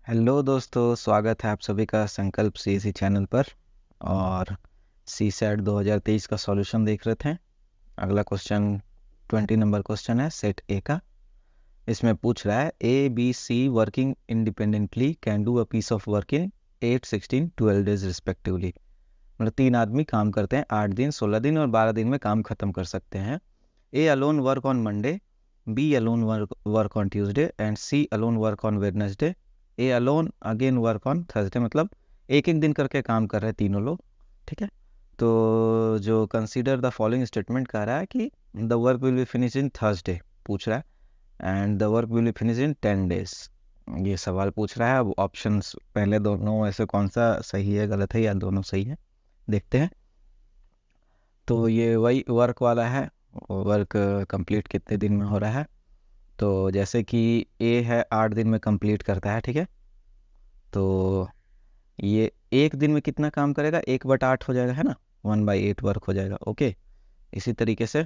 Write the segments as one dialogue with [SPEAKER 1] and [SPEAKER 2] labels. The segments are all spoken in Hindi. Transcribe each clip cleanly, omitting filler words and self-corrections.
[SPEAKER 1] हेलो दोस्तों, स्वागत है आप सभी का संकल्प सीएससी चैनल पर। और सी सेट 2023 का सॉल्यूशन देख रहे थे। अगला क्वेश्चन 20 नंबर क्वेश्चन है सेट ए का। इसमें पूछ रहा है A B C working independently can do a piece of work in 8, 16, 12 days respectively. मतलब 3 आदमी काम करते हैं 8 दिन, 16 दिन और 12 दिन में काम खत्म कर सकते हैं। A alone work on Monday, B alone work on Tuesday and C alone work on Wednesday. A alone again work on Thursday. मतलब एक एक दिन करके काम कर रहे हैं तीनों लोग। ठीक है। तो जो कंसीडर द फॉलोइंग स्टेटमेंट कह रहा है कि the work will be finish in Thursday पूछ रहा है and the work will be finish in 10 days. ये सवाल पूछ रहा है। अब ऑप्शंस पहले दोनों ऐसे कौन सा सही है गलत है या दोनों सही है देखते हैं। तो ये वही वर्क वाला है। वर्क कंप्लीट कितने दिन में हो रहा है। तो जैसे कि ए है 8 दिन में कंप्लीट करता है। ठीक है। तो ये एक दिन में कितना काम करेगा, 1/8 हो जाएगा, है ना। 1/8 वर्क हो जाएगा। ओके। इसी तरीके से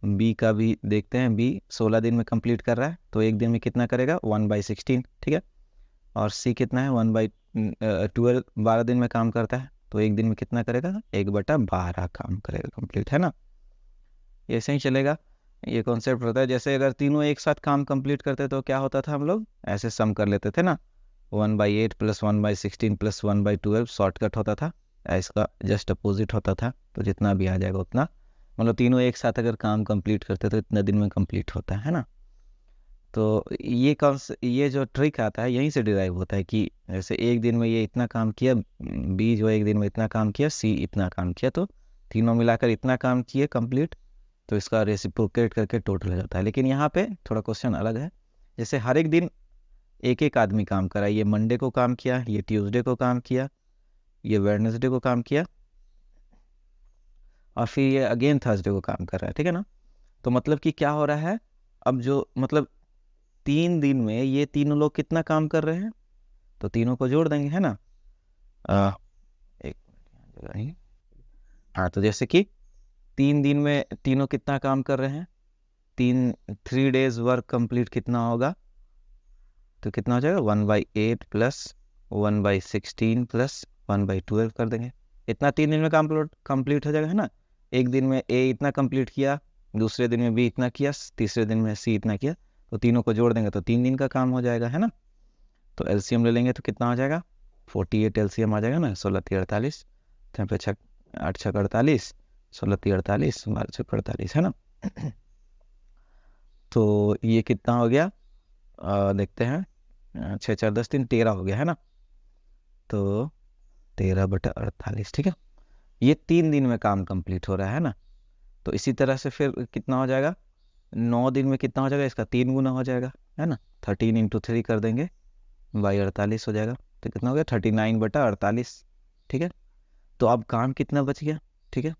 [SPEAKER 1] बी का भी देखते हैं। बी 16 दिन में कंप्लीट कर रहा है तो एक दिन में कितना करेगा, 1/16। ठीक है। और सी कितना है, 1/12, 12 दिन में काम करता है तो एक दिन में कितना करेगा, 1/12 काम करेगा कंप्लीट, है ना। ये ऐसे ही चलेगा। ये कॉन्सेप्ट होता है जैसे अगर तीनों एक साथ काम कंप्लीट करते तो क्या होता था, हम लोग ऐसे सम कर लेते थे ना। 1/8 प्लस 1/16 प्लस 1/12 शॉर्टकट होता था। इसका जस्ट अपोजिट होता था। तो जितना भी आ जाएगा उतना, मतलब तीनों एक साथ अगर काम कंप्लीट करते तो इतने दिन में कंप्लीट होता है ना। तो ये जो ट्रिक आता है यहीं से डिराइव होता है कि जैसे एक दिन में ये इतना काम किया, बी जो एक दिन में इतना काम किया, सी इतना काम किया, तो तीनों मिलाकर इतना काम किए कंप्लीट। तो इसका रेसिप्रोकेट करके टोटल हो जाता है। लेकिन यहाँ पे थोड़ा क्वेश्चन अलग है। जैसे हर एक दिन एक एक आदमी काम करा। ये मंडे को काम किया, ये ट्यूसडे को काम किया, ये वेडनेसडे को काम किया और फिर ये अगेन थर्सडे को काम कर रहा है। ठीक है ना। तो मतलब कि क्या हो रहा है, अब जो मतलब 3 दिन में ये तीनों लोग कितना काम कर रहे हैं, तो तीनों को जोड़ देंगे, है ना। एक मिनट यहाँ जगह नहीं। हाँ, तो जैसे कि 3 दिन में तीनों कितना काम कर रहे हैं, 3 डेज वर्क कंप्लीट कितना होगा, तो कितना हो जाएगा, 1/8 प्लस 1/16 प्लस 1/12 कर देंगे। इतना 3 दिन में कंप्लीट हो जाएगा, है ना। एक दिन में ए इतना कंप्लीट किया, दूसरे दिन में बी इतना किया, तीसरे दिन में सी इतना किया, तो तीनों को जोड़ देंगे तो 3 दिन का काम हो जाएगा, है ना। तो एलसीएम ले लेंगे तो कितना हो जाएगा, 48 एलसीएम आ जाएगा ना। 16×3 = 48, 8×6 = 48, 16×3 = 48, 12×6 = 48, है ना। तो ये कितना हो गया, देखते हैं। 6×4 = 10, 13 हो गया, है ना। तो 13/48। ठीक है। ये 3 दिन में काम कंप्लीट हो रहा है ना। तो इसी तरह से फिर कितना हो जाएगा, 9 दिन में कितना हो जाएगा, इसका 3 गुना हो जाएगा, है ना। 13 × 3 कर देंगे, 48 हो जाएगा। तो कितना हो गया, 39/48। ठीक है। तो अब काम कितना बच गया, ठीक है।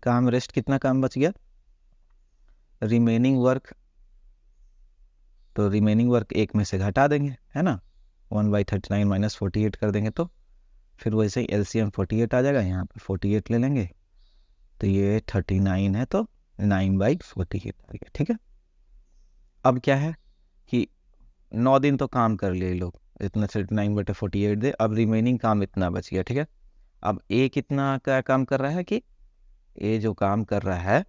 [SPEAKER 1] काम रेस्ट कितना काम बच गया, रिमेनिंग वर्क। तो रिमेनिंग वर्क एक में से घटा देंगे, है ना। 1/39 - 48 कर देंगे तो फिर वैसे ही एलसीएम 48 आ जाएगा। यहाँ पे 48 ले लेंगे तो ये 39 है, तो 9/48 आ गया। ठीक है। अब क्या है कि 9 दिन तो काम कर लिए लोग, इतना 39/48 दे। अब रिमेनिंग काम इतना बच गया। ठीक है। अब ए कितना का काम कर रहा है कि ए जो काम कर रहा है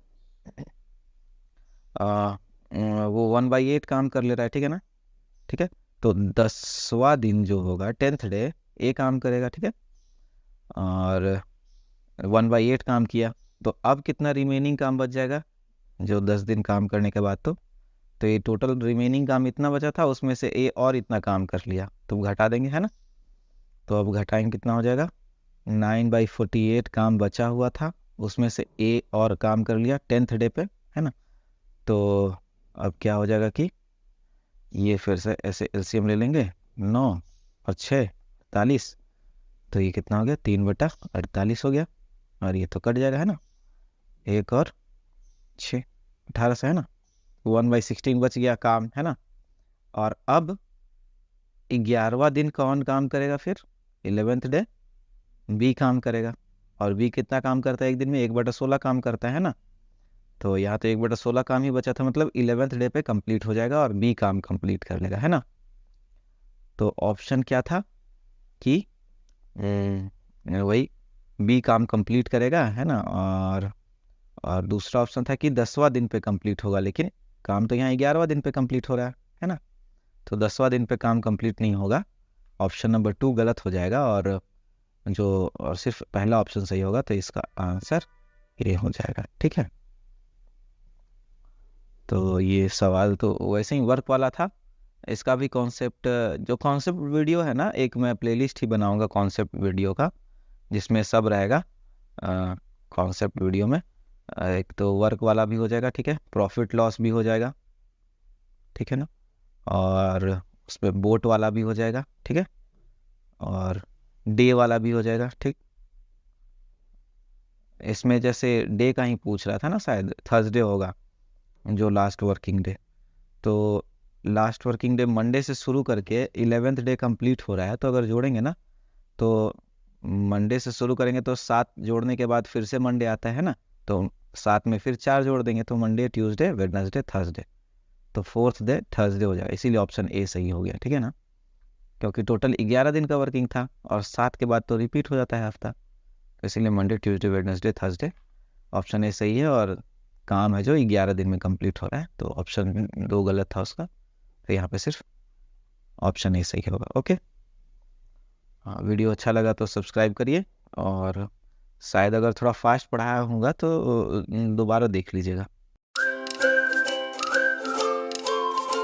[SPEAKER 1] वो 1/8 काम कर ले रहा है। ठीक है ना। ठीक है। तो 10वां दिन जो होगा, 10th डे, ए काम करेगा। ठीक है। और 1/8 काम किया तो अब कितना रिमेनिंग काम बच जाएगा, जो 10 दिन काम करने के बाद। तो ये टोटल रिमेनिंग काम इतना बचा था, उसमें से ए और इतना काम कर लिया तो घटा देंगे, है ना। तो अब घटाएंगे कितना हो जाएगा, 9/48 काम बचा हुआ था, उसमें से ए और काम कर लिया 10th डे पे, है ना। तो अब क्या हो जाएगा कि ये फिर से ऐसे एलसीएम ले लेंगे, 9 और 6 = 48। तो ये कितना हो गया, 3/48 हो गया। और ये तो कट जाएगा, है ना। 1 और 6 18 से, है ना। 1/16 बच गया काम, है ना। और अब 11वां दिन कौन काम करेगा फिर, 11th डे बी काम करेगा। और बी कितना काम करता है एक दिन में, 1/16 काम करता है ना। तो यहाँ तो 1/16 काम ही बचा था, मतलब 11th डे पे कंप्लीट हो जाएगा और बी काम कंप्लीट कर लेगा, है ना। तो ऑप्शन क्या था कि वही बी काम कंप्लीट करेगा, है ना, और दूसरा ऑप्शन था कि 10वां दिन पे कंप्लीट होगा, लेकिन काम तो यहाँ 11वां दिन पे कंप्लीट हो रहा है ना। तो 10वां दिन पे काम कंप्लीट नहीं होगा, ऑप्शन नंबर 2 गलत हो जाएगा, और सिर्फ पहला ऑप्शन सही होगा, तो इसका आंसर ए हो जाएगा। ठीक है, तो ये सवाल तो वैसे ही वर्क वाला था। इसका भी कॉन्सेप्ट, जो कॉन्सेप्ट वीडियो है ना, एक मैं प्लेलिस्ट ही बनाऊंगा कॉन्सेप्ट वीडियो का, जिसमें सब रहेगा कॉन्सेप्ट वीडियो में। एक तो वर्क वाला भी हो जाएगा, ठीक है, प्रॉफिट लॉस भी हो जाएगा, ठीक है ना, और उसमें बोट वाला भी हो जाएगा, ठीक है, और डे वाला भी हो जाएगा। ठीक, इसमें जैसे डे का ही पूछ रहा था ना, शायद थर्सडे होगा जो लास्ट वर्किंग डे। तो लास्ट वर्किंग डे मंडे से शुरू करके 11th डे कंप्लीट हो रहा है, तो अगर जोड़ेंगे ना, तो मंडे से शुरू करेंगे तो 7 जोड़ने के बाद फिर से मंडे आता है ना, तो 7 में फिर 4 जोड़ देंगे, तो मंडे, ट्यूसडे, वेडनेसडे, थर्सडे, तो 4th डे थर्सडे हो जाएगा। इसीलिए ऑप्शन ए सही हो गया, ठीक है ना, क्योंकि टोटल 11 दिन का वर्किंग था, और 7 के बाद तो रिपीट हो जाता है हफ्ता, तो इसीलिए Monday, Tuesday, Wednesday, Thursday, option A सही है। और काम है जो 11 दिन में कंप्लीट हो रहा है, तो ऑप्शन 2 गलत था उसका, तो यहाँ पे सिर्फ ऑप्शन ए सही होगा। ओके, हाँ, वीडियो अच्छा लगा तो सब्सक्राइब करिए, और शायद अगर थोड़ा फास्ट पढ़ाया होगा तो दोबारा देख लीजिएगा।